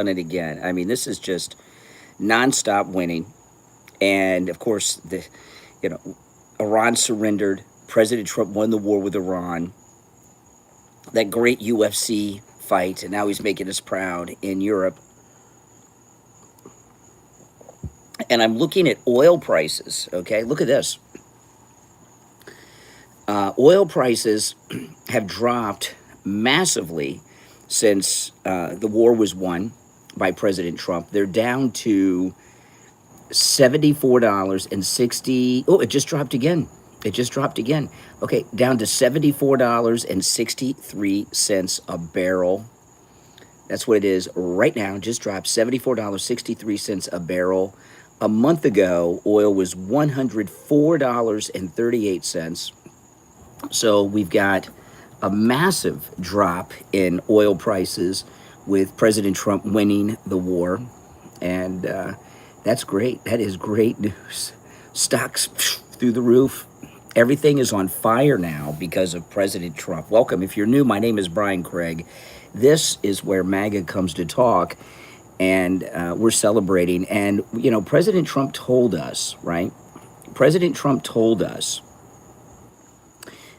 done it again. I mean, this is just nonstop winning. And of course, you know, Iran surrendered. President Trump won the war with Iran. That great UFC fight, and now he's making us proud in Europe. And I'm looking at oil prices. Okay, look at this. Oil prices have dropped massively since the war was won by President Trump. They're down to $74.60. Oh, it just dropped again. It just dropped again. Okay, down to $74.63 a barrel. That's what it is right now. Just dropped $74.63 a barrel. A month ago, oil was $104.38. So we've got a massive drop in oil prices with President Trump winning the war. And that's great. That is great news. Stocks through the roof. Everything is on fire now because of President Trump. Welcome. If you're new, my name is Brian Craig. This is where MAGA comes to talk, and we're celebrating. And, you know, President Trump told us, right? President Trump told us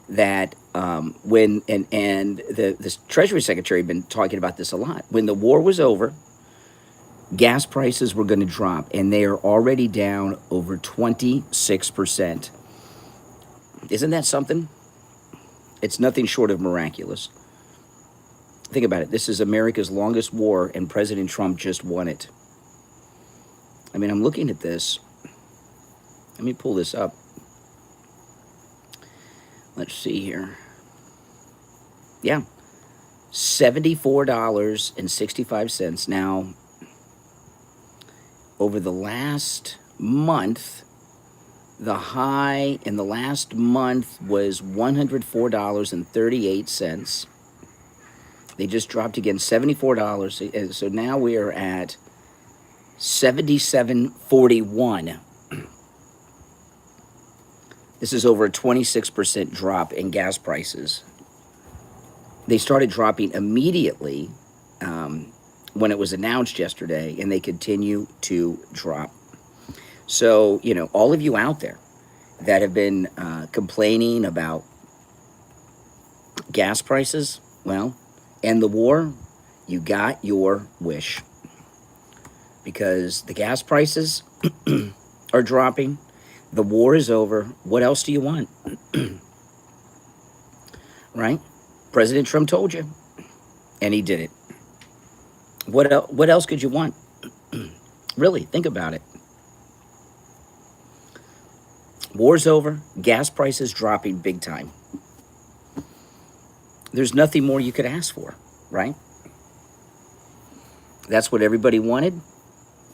that when, and the Treasury Secretary had been talking about this a lot, when the war was over, gas prices were going to drop, and they are already down over 26%. Isn't that something? It's nothing short of miraculous. Think about it. This is America's longest war, and President Trump just won it. I mean, I'm looking at this. Let me pull this up. Let's see here. Yeah, $74.65. Now, over the last month, the high in the last month was $104.38. They just dropped again, $74. So now we are at $77.41. This is over a 26% drop in gas prices. They started dropping immediately when it was announced yesterday, and they continue to drop. So, you know, all of you out there that have been complaining about gas prices, well, and the war, you got your wish. Because the gas prices are dropping. The war is over. What else do you want? Right? President Trump told you, and he did it. What else could you want? Really, think about it. War's over. Gas prices dropping big time. There's nothing more you could ask for, right? That's what everybody wanted,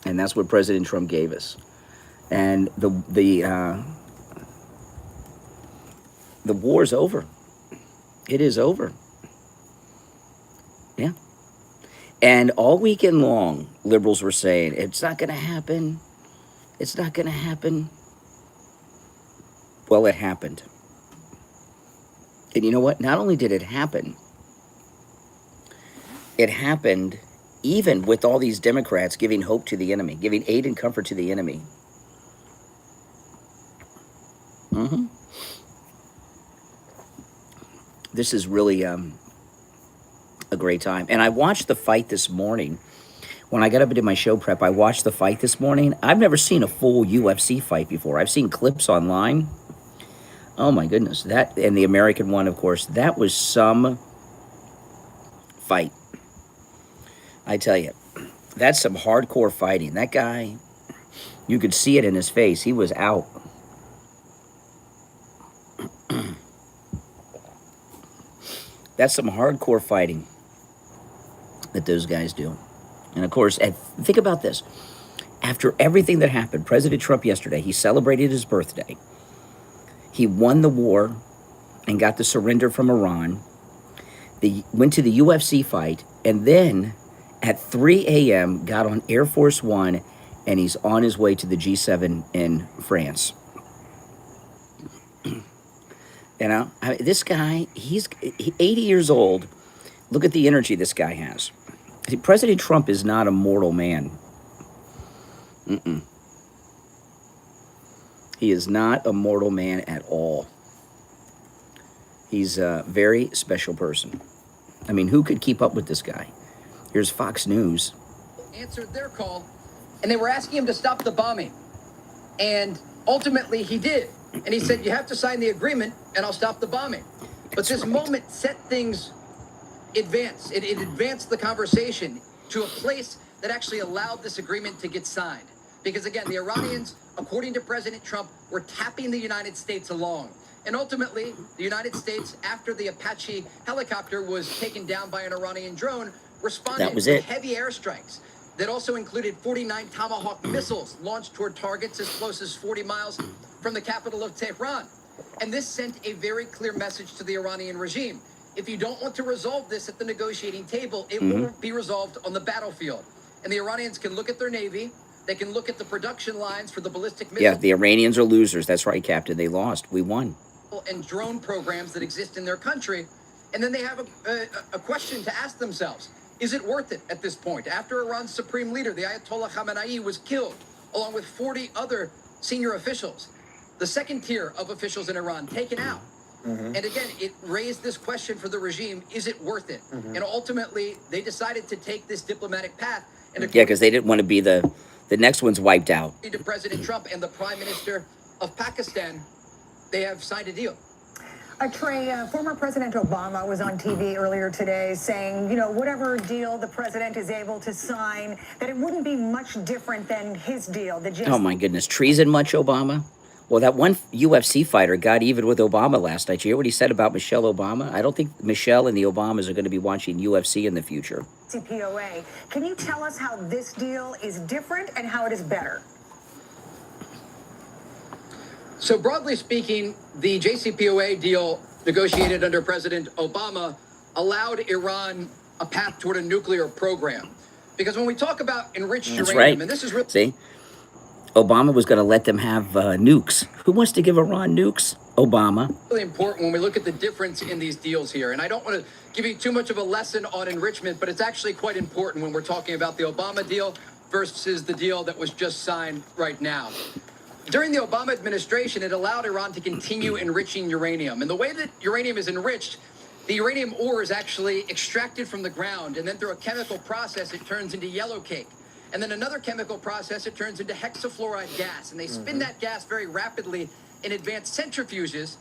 and that's what President Trump gave us. And the war's over. It is over. Yeah. And all weekend long, liberals were saying, it's not going to happen. It's not going to happen. Well, it happened. And you know what? Not only did it happened even with all these Democrats giving hope to the enemy, giving aid and comfort to the enemy. This is really a great time. And I watched the fight this morning. When I got up and did my show prep, I watched the fight this morning. I've never seen a full UFC fight before. I've seen clips online. Oh my goodness. That, and the American one, of course, that was some fight. I tell you, that's some hardcore fighting. That guy, you could see it in his face. He was out. That's some hardcore fighting that those guys do. And of course, think about this. After everything that happened, President Trump yesterday, he celebrated his birthday. He won the war and got the surrender from Iran. They went to the UFC fight, and then at 3 a.m. got on Air Force One, and he's on his way to the G7 in France. You know, this guy, he's 80 years old. Look at the energy this guy has. President Trump is not a mortal man. Mm-mm. He is not a mortal man at all. He's a very special person. I mean, who could keep up with this guy? Here's Fox News. Answered their call, and they were asking him to stop the bombing. And ultimately, he did. And he said, you have to sign the agreement, and I'll stop the bombing. But this moment set things advance. It advanced the conversation to a place that actually allowed this agreement to get signed. Because again, the Iranians, according to President Trump, were tapping the United States along. And ultimately, the United States, after the Apache helicopter was taken down by an Iranian drone, responded with heavy airstrikes that also included 49 Tomahawk missiles launched toward targets as close as 40 miles from the capital of Tehran. And this sent a very clear message to the Iranian regime. If you don't want to resolve this at the negotiating table, it will be resolved on the battlefield. And the Iranians can look at their Navy. They can look at the production lines for the ballistic missiles. Yeah, the Iranians are losers. That's right, Captain. They lost. We won. And drone programs that exist in their country. And then they have a question to ask themselves. Is it worth it at this point? After Iran's supreme leader, the Ayatollah Khamenei, was killed, along with 40 other senior officials, the second tier of officials in Iran taken out. And again, it raised this question for the regime, is it worth it? And ultimately, they decided to take this diplomatic path. And yeah, because they didn't want to be the next one's wiped out. To President Trump and the Prime Minister of Pakistan, they have signed a deal. Trey, former President Obama was on TV earlier today saying, you know, whatever deal the president is able to sign, that it wouldn't be much different than his deal. Oh, my goodness. Treason much, Obama? Well, that one UFC fighter got even with Obama last night. You hear what he said about Michelle Obama? I don't think Michelle and the Obamas are going to be watching UFC in the future. JCPOA. Can you tell us how this deal is different and how it is better? So broadly speaking, the JCPOA deal negotiated under President Obama allowed Iran a path toward a nuclear program. Because when we talk about enriched uranium, and this is really... See? Obama was going to let them have nukes. Who wants to give Iran nukes? Obama. Really important when we look at the difference in these deals here. And I don't want to give you too much of a lesson on enrichment, but it's actually quite important when we're talking about the Obama deal versus the deal that was just signed right now. During the Obama administration, it allowed Iran to continue enriching uranium. And the way that uranium is enriched, the uranium ore is actually extracted from the ground, and then through a chemical process, it turns into yellow cake. And then another chemical process, it turns into hexafluoride gas. And they spin that gas very rapidly in advanced centrifuges.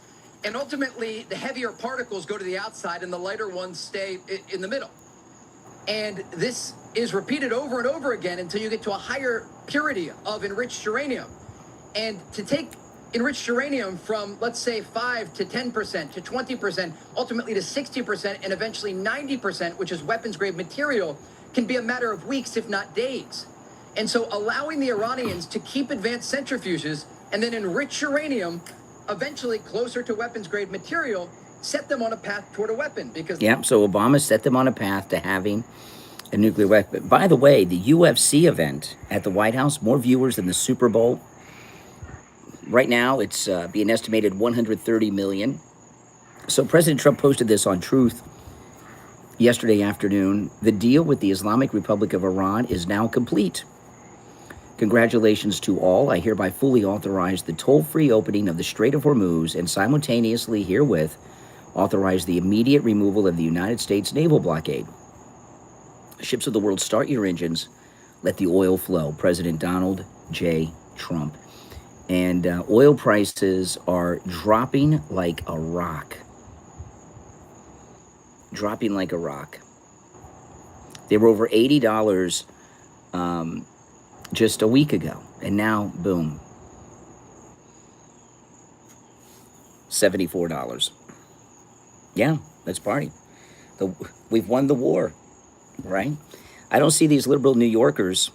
And ultimately, the heavier particles go to the outside and the lighter ones stay in the middle. And this is repeated over and over again until you get to a higher purity of enriched uranium. And to take enriched uranium from, let's say, 5 to 10% to 20%, ultimately to 60%, and eventually 90%, which is weapons-grade material, can be a matter of weeks, if not days. And so allowing the Iranians to keep advanced centrifuges and then enrich uranium, eventually closer to weapons-grade material, set them on a path toward a weapon. Because so Obama set them on a path to having a nuclear weapon. By the way, the UFC event at the White House, more viewers than the Super Bowl. Right now, it's being estimated 130 million. So President Trump posted this on Truth yesterday afternoon. The deal with the Islamic Republic of Iran is now complete. Congratulations to all. I hereby fully authorize the toll-free opening of the Strait of Hormuz and simultaneously herewith authorize the immediate removal of the United States naval blockade. Ships of the world, start your engines. Let the oil flow. President Donald J. Trump. And oil prices are dropping like a rock. Dropping like a rock. They were over $80 just a week ago. And now, boom. $74. Yeah, let's party. We've won the war, right? I don't see these liberal New Yorkers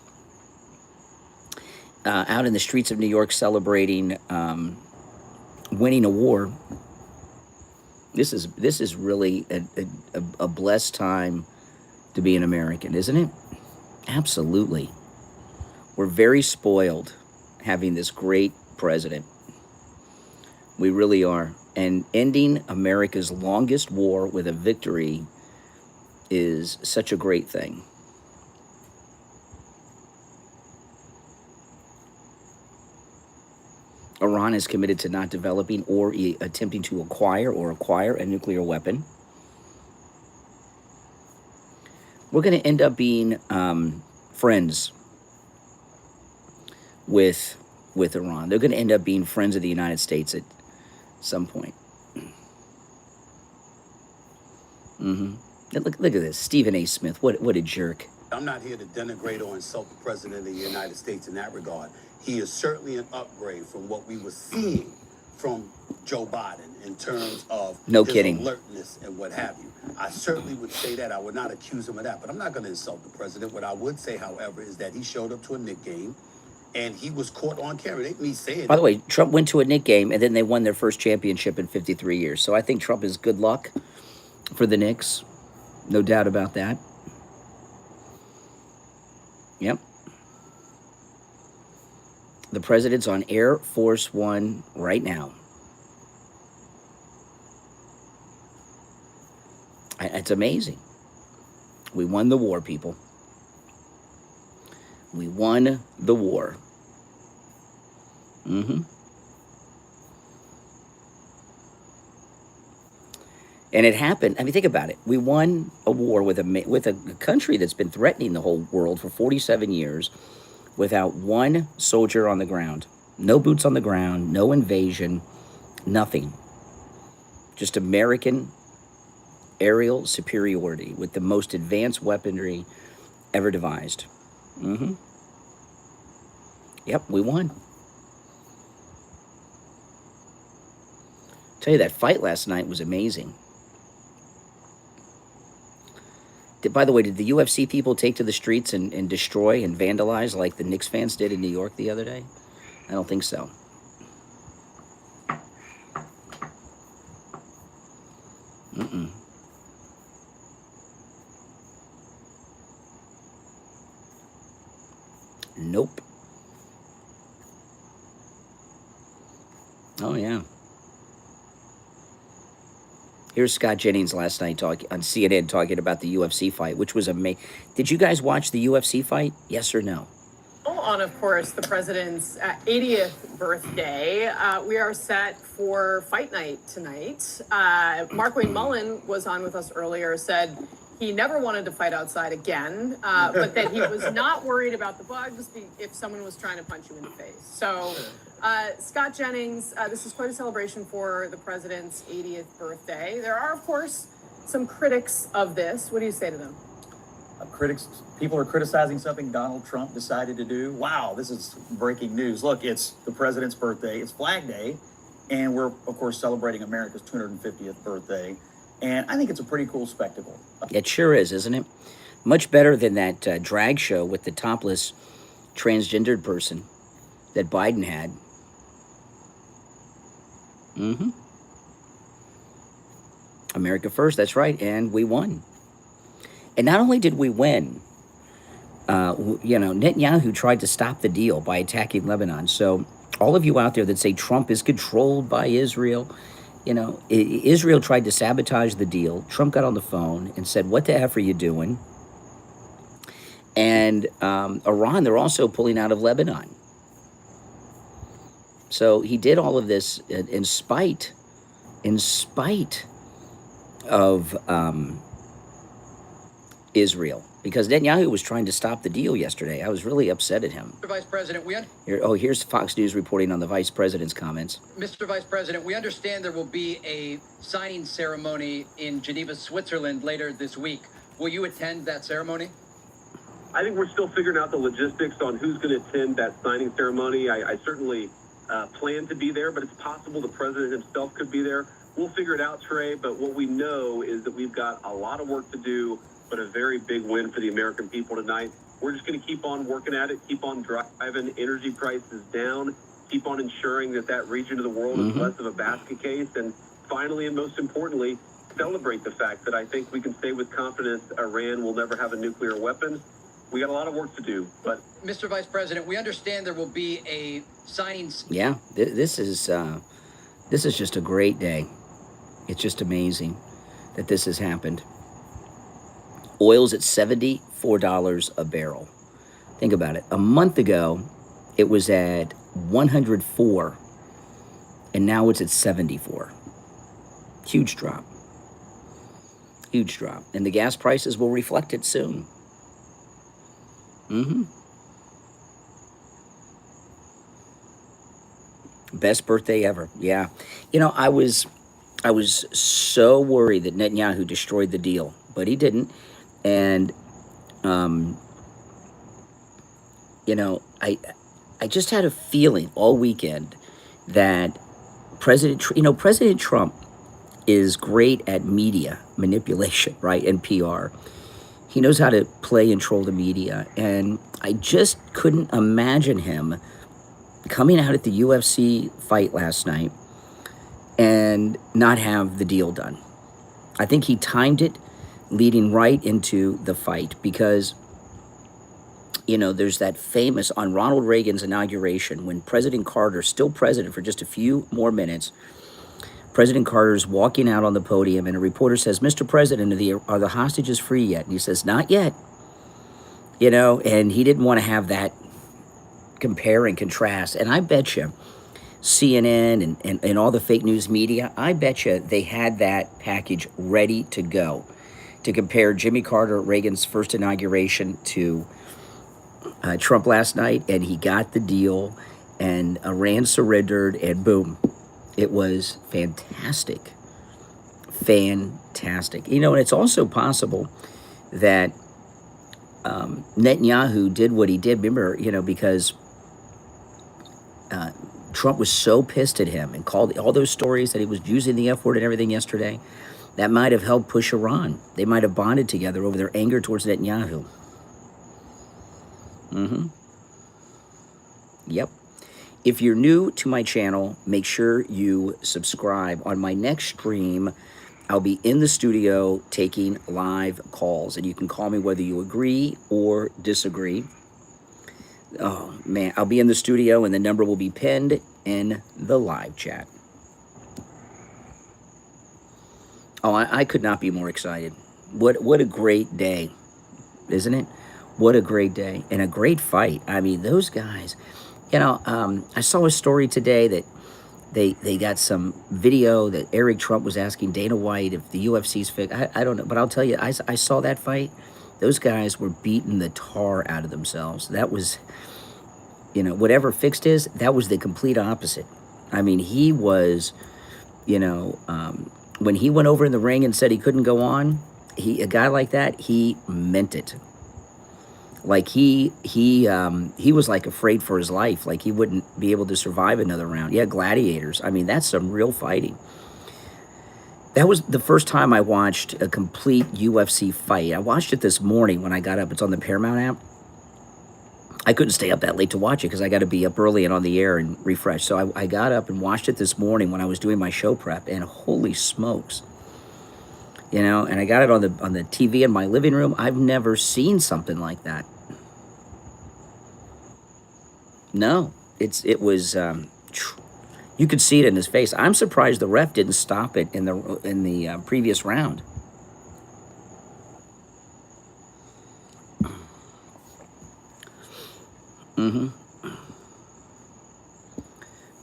out in the streets of New York celebrating winning a war. This is really a blessed time to be an American, isn't it? Absolutely. We're very spoiled having this great president. We really are. And ending America's longest war with a victory is such a great thing. Iran is committed to not developing or attempting to acquire a nuclear weapon. We're going to end up being friends with Iran. They're going to end up being friends of the United States at some point. Look at this. Stephen A. Smith. What a jerk. I'm not here to denigrate or insult the President of the United States in that regard. He is certainly an upgrade from what we were seeing from Joe Biden in terms of no his kidding alertness and what have you. I certainly would say that. I would not accuse him of that, but I'm not going to insult the president. What I would say, however, is that he showed up to a Knick game and he was caught on camera. It ain't me saying. By the way, Trump went to a Knick game and then they won their first championship in 53 years. So I think Trump is good luck for the Knicks. No doubt about that. Yep. The president's on Air Force One right now. It's amazing. We won the war, people. We won the war. And it happened. I mean, think about it. We won a war with a country that's been threatening the whole world for 47 years without one soldier on the ground. No boots on the ground, no invasion, nothing. Just American aerial superiority with the most advanced weaponry ever devised. Yep, we won. Tell you, that fight last night was amazing. By the way, did the UFC people take to the streets and destroy and vandalize like the Knicks fans did in New York the other day? I don't think so. Nope. Oh, yeah. Here's Scott Jennings last night on CNN talking about the UFC fight, which was amazing. Did you guys watch the UFC fight? Yes or no? On, of course, the president's 80th birthday. We are set for fight night tonight. Mark Wayne Mullen was on with us earlier, said he never wanted to fight outside again, but that he was not worried about the bugs if someone was trying to punch you in the face. So, Scott Jennings, this is quite a celebration for the president's 80th birthday. There are, of course, some critics of this. What do you say to them? People are criticizing something Donald Trump decided to do. Wow, this is breaking news. Look, it's the president's birthday. It's Flag Day, and we're, of course, celebrating America's 250th birthday. And I think it's a pretty cool spectacle. It sure is, isn't it? Much better than that drag show with the topless transgendered person that Biden had. America first, that's right, and we won. And not only did we win, Netanyahu tried to stop the deal by attacking Lebanon. So all of you out there that say Trump is controlled by Israel, Israel tried to sabotage the deal. Trump got on the phone and said, what the F are you doing? And Iran, they're also pulling out of Lebanon. So he did all of this in spite of Israel, because Netanyahu was trying to stop the deal yesterday. I was really upset at him. Mr. Vice President, here's Fox News reporting on the Vice President's comments. Mr. Vice President, we understand there will be a signing ceremony in Geneva, Switzerland later this week. Will you attend that ceremony? I think we're still figuring out the logistics on who's going to attend that signing ceremony. I certainly plan to be there, but it's possible the president himself could be there. We'll figure it out, Trey, but what we know is that we've got a lot of work to do, but a very big win for the American people tonight. We're just going to keep on working at it, keep on driving energy prices down, keep on ensuring that region of the world is less of a basket case, and finally, and most importantly, celebrate the fact that I think we can say with confidence Iran will never have a nuclear weapon. We got a lot of work to do, but... Mr. Vice President, we understand there will be a signing... Yeah, this is just a great day. It's just amazing that this has happened. Oil's at $74 a barrel. Think about it. A month ago, it was at $104 and now it's at 74. Huge drop. Huge drop. And the gas prices will reflect it soon. Best birthday ever. Yeah. You know, I was so worried that Netanyahu destroyed the deal, but he didn't. And you know, I just had a feeling all weekend that President Trump is great at media manipulation, right? And PR. He knows how to play and troll the media. And I just couldn't imagine him coming out at the UFC fight last night and not have the deal done. I think he timed it leading right into the fight because, you know, there's that famous, on Ronald Reagan's inauguration, when President Carter, still president for just a few more minutes, President Carter's walking out on the podium and a reporter says, "Mr. President, are the hostages free yet?" And he says, "Not yet." You know, and he didn't want to have that compare and contrast. And I bet you CNN and all the fake news media, I bet you they had that package ready to go to compare Jimmy Carter, Reagan's first inauguration, to Trump last night, and he got the deal, and Iran surrendered, and boom, it was fantastic. Fantastic. You know, and it's also possible that Netanyahu did what he did, remember, you know, because Trump was so pissed at him and called all those stories that he was using the F word and everything yesterday. That might have helped push Iran. They might have bonded together over their anger towards Netanyahu. Yep. If you're new to my channel, make sure you subscribe. On my next stream, I'll be in the studio taking live calls, and you can call me whether you agree or disagree. Oh, man, I'll be in the studio, and the number will be pinned in the live chat. Oh, I could not be more excited. What a great day, isn't it? What a great day, and a great fight. I mean, those guys, you know, I saw a story today that they got some video that Eric Trump was asking Dana White if the UFC's fixed. I don't know, but I'll tell you, I saw that fight. Those guys were beating the tar out of themselves. That was, you know, whatever fixed is, that was the complete opposite. I mean, he was, you know, when he went over in the ring and said he couldn't go on, a guy like that, he meant it. Like he was like afraid for his life, like he wouldn't be able to survive another round. Yeah, gladiators. I mean, that's some real fighting. That was the first time I watched a complete UFC fight. I watched it this morning when I got up. It's on the Paramount app. I couldn't stay up that late to watch it because I got to be up early and on the air and refresh. So I got up and watched it this morning when I was doing my show prep, and holy smokes. You know, and I got it on the TV in my living room. I've never seen something like that. No, it was you could see it in his face. I'm surprised the ref didn't stop it in the previous round.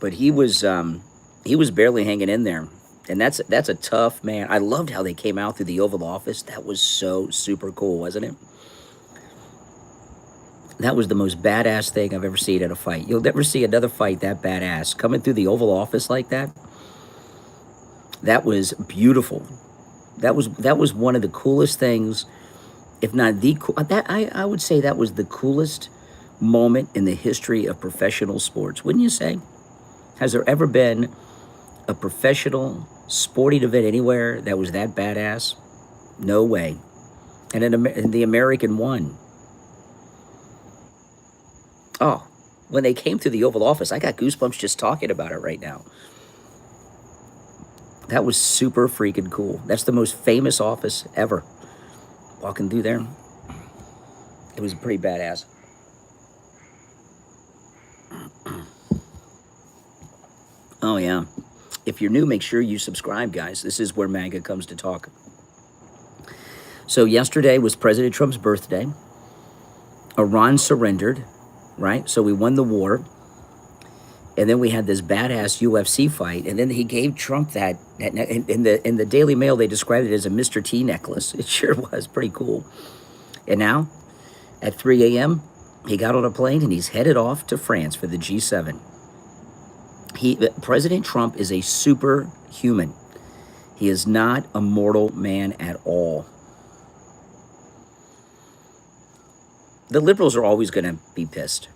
But he was barely hanging in there. And that's a tough man. I loved how they came out through the Oval Office. That was so super cool, wasn't it? That was the most badass thing I've ever seen at a fight. You'll never see another fight that badass. Coming through the Oval Office like that. That was beautiful. That was one of the coolest things, if not the cool. I would say that was the coolest moment in the history of professional sports. Wouldn't you say? Has there ever been a professional sporting event anywhere that was that badass? No way. And the American won. Oh, when they came through the Oval Office, I got goosebumps just talking about it right now. That was super freaking cool. That's the most famous office ever. Walking through there, it was pretty badass. Oh, yeah. If you're new, make sure you subscribe, guys. This is where MAGA comes to talk. So yesterday was President Trump's birthday. Iran surrendered, right? So we won the war. And then we had this badass UFC fight, and then he gave Trump that in the Daily Mail, they described it as a Mr. T necklace. It sure was pretty cool. And now, at 3 a.m., he got on a plane and he's headed off to France for the G7. President Trump is a superhuman. He is not a mortal man at all. The liberals are always going to be pissed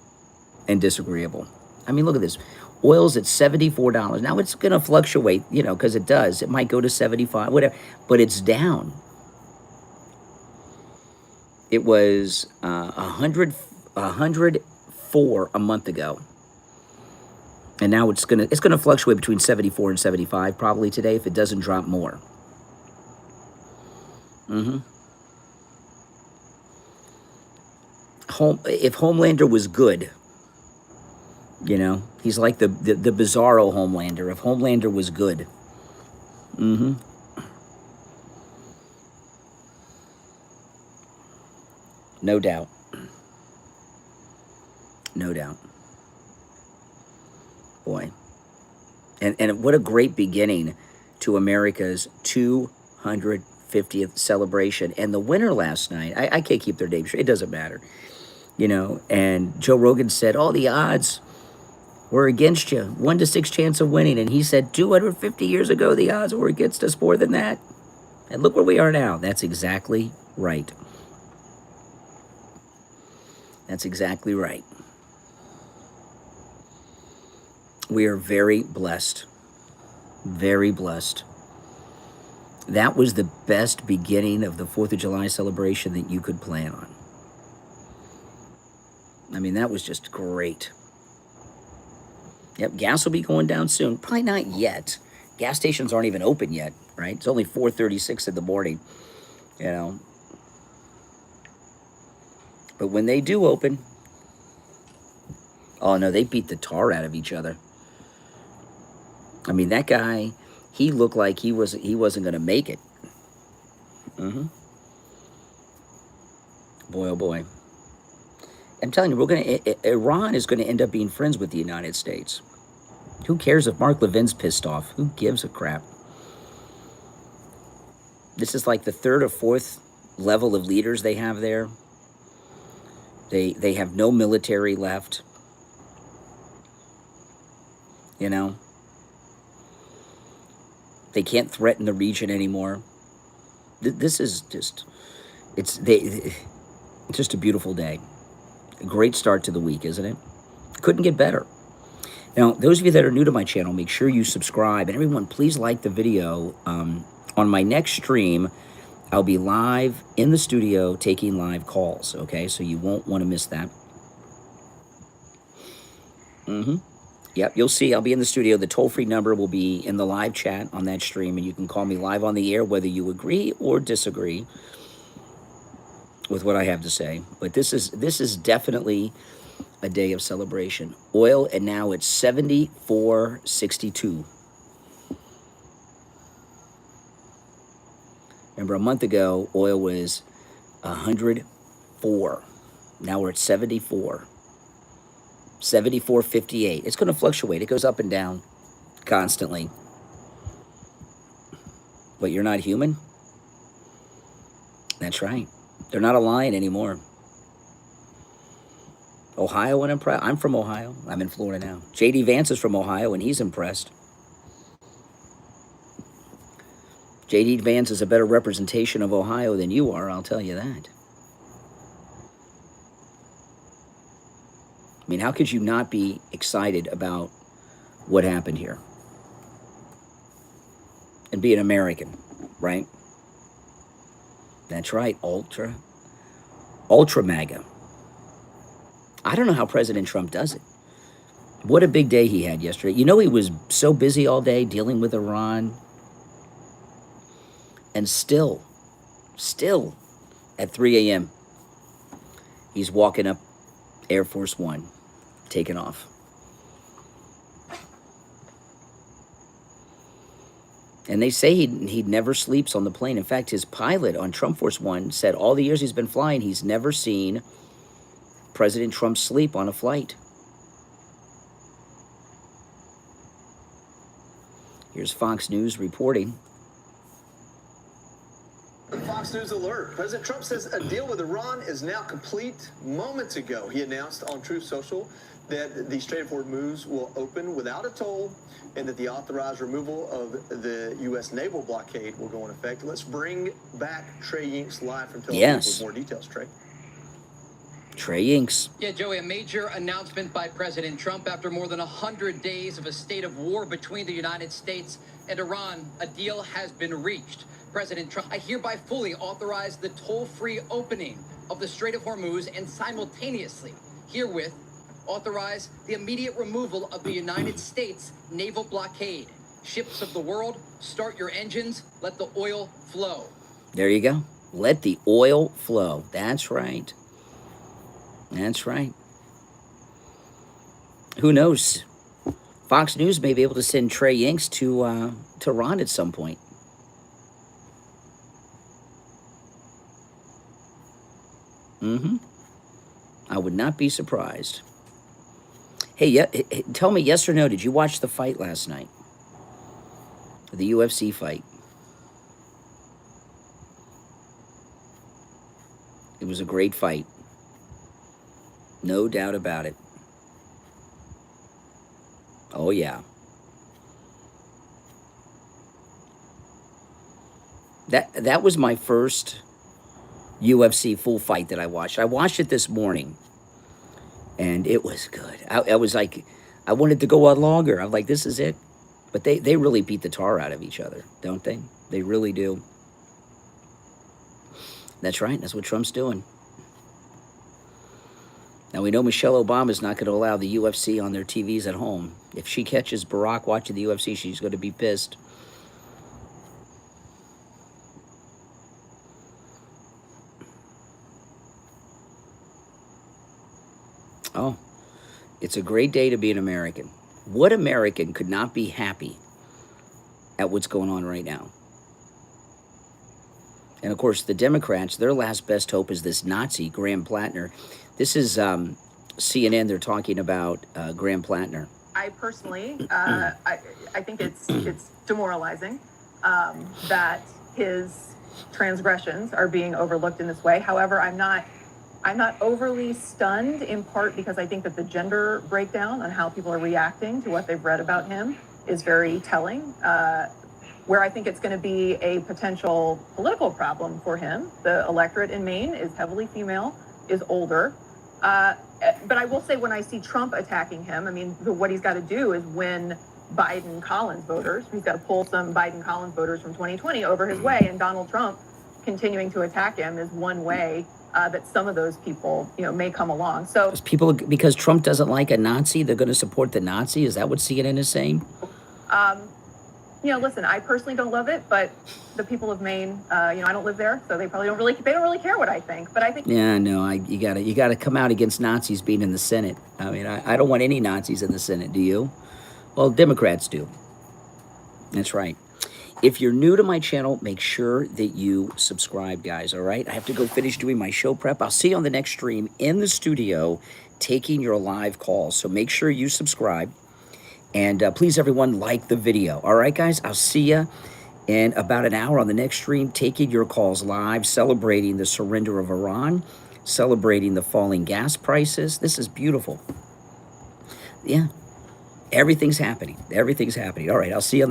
and disagreeable. I mean, look at this. Oil's at $74. Now it's going to fluctuate, you know, because it does. It might go to 75, whatever, but it's down. It was 104 a month ago. And now it's gonna fluctuate between 74 and 75 probably today if it doesn't drop more. If Homelander was good, you know, he's like the bizarro Homelander. If Homelander was good. No doubt. No doubt. Boy. And what a great beginning to America's 250th celebration. And the winner last night, I can't keep their name straight. It doesn't matter. You know, and Joe Rogan said, all the odds were against you. 1 to 6 chance of winning. And he said 250 years ago, the odds were against us more than that. And look where we are now. That's exactly right. That's exactly right. We are very blessed. Very blessed. That was the best beginning of the 4th of July celebration that you could plan on. I mean, that was just great. Yep, gas will be going down soon. Probably not yet. Gas stations aren't even open yet, right? It's only 4:36 in the morning, you know. But when they do open, oh no, they beat the tar out of each other. I mean, that guy, he looked like he wasn't going to make it. Boy, oh boy. I'm telling you, Iran is going to end up being friends with the United States. Who cares if Mark Levin's pissed off? Who gives a crap? This is like the 3rd or 4th level of leaders they have there. They have no military left. You know? They can't threaten the region anymore. This is just, it's just a beautiful day. A great start to the week, isn't it? Couldn't get better. Now, those of you that are new to my channel, make sure you subscribe. And everyone, please like the video. On my next stream, I'll be live in the studio taking live calls, okay? So you won't want to miss that. Yep, you'll see I'll be in the studio. The toll-free number will be in the live chat on that stream, and you can call me live on the air whether you agree or disagree with what I have to say. But this is definitely a day of celebration. Oil, and now it's 74.62. Remember, a month ago, oil was 104. Now we're at 74. 74.58. It's going to fluctuate. It goes up and down constantly. But you're not human? That's right. They're not a lion anymore. Ohio, and I'm from Ohio. I'm in Florida now. J.D. Vance is from Ohio, and he's impressed. J.D. Vance is a better representation of Ohio than you are, I'll tell you that. I mean, how could you not be excited about what happened here? And be an American, right? That's right, ultra MAGA. I don't know how President Trump does it. What a big day he had yesterday. You know, he was so busy all day dealing with Iran. And still, at 3 a.m., he's walking up Air Force One, taking off. And they say he never sleeps on the plane. In fact, his pilot on Trump Force One said all the years he's been flying, he's never seen President Trump sleep on a flight. Here's Fox News reporting. The Fox News alert. President Trump says a deal with Iran is now complete. Moments ago, he announced on Truth Social that the Strait of Hormuz will open without a toll and that the authorized removal of the U.S. naval blockade will go in effect. Let's bring back Trey Yinks live from Tel Aviv Yes. with more details, Trey. Trey Yinks. Yeah, Joey, a major announcement by President Trump after more than 100 days of a state of war between the United States and Iran. A deal has been reached. President Trump, I hereby fully authorize the toll-free opening of the Strait of Hormuz and simultaneously, herewith, authorize the immediate removal of the United States naval blockade. Ships of the world, start your engines, let the oil flow. There you go. Let the oil flow. That's right. That's right. Who knows? Fox News may be able to send Trey Yinks to Iran at some point. I would not be surprised. Hey, tell me, yes or no, did you watch the fight last night? The UFC fight. It was a great fight. No doubt about it. Oh, yeah. That was my first UFC full fight that I watched. I watched it this morning, and it was good. I was like, I wanted to go on longer. I'm like, this is it. But they really beat the tar out of each other, don't they? They really do. That's right. That's what Trump's doing. Now, we know Michelle Obama's not going to allow the UFC on their TVs at home. If she catches Barack watching the UFC, she's going to be pissed. Oh, it's a great day to be an American. What American could not be happy at what's going on right now? And of course, the Democrats, their last best hope is this Nazi, Graham Plattner. This is CNN. They're talking about Graham Plattner. I personally, I think it's demoralizing that his transgressions are being overlooked in this way. However, I'm not overly stunned, in part because I think that the gender breakdown on how people are reacting to what they've read about him is very telling. Where I think it's going to be a potential political problem for him. The electorate in Maine is heavily female, is older. But I will say, when I see Trump attacking him, I mean, what he's got to do is win Biden-Collins voters. He's got to pull some Biden-Collins voters from 2020 over his way, and Donald Trump continuing to attack him is one way that some of those people, may come along. So because Trump doesn't like a Nazi, they're going to support the Nazi? Is that what CNN is saying? Listen, I personally don't love it, but the people of Maine, I don't live there, so they don't really care what I think. But I think, yeah, no, you gotta come out against Nazis being in the Senate. I mean, I don't want any Nazis in the Senate. Do you? Well, Democrats do. That's right. If you're new to my channel, make sure that you subscribe, guys. All right, I have to go finish doing my show prep. I'll see you on the next stream in the studio, taking your live calls. So make sure you subscribe. And please, everyone, like the video. All right, guys, I'll see you in about an hour on the next stream, taking your calls live, celebrating the surrender of Iran, celebrating the falling gas prices. This is beautiful. Yeah, everything's happening. Everything's happening. All right, I'll see you on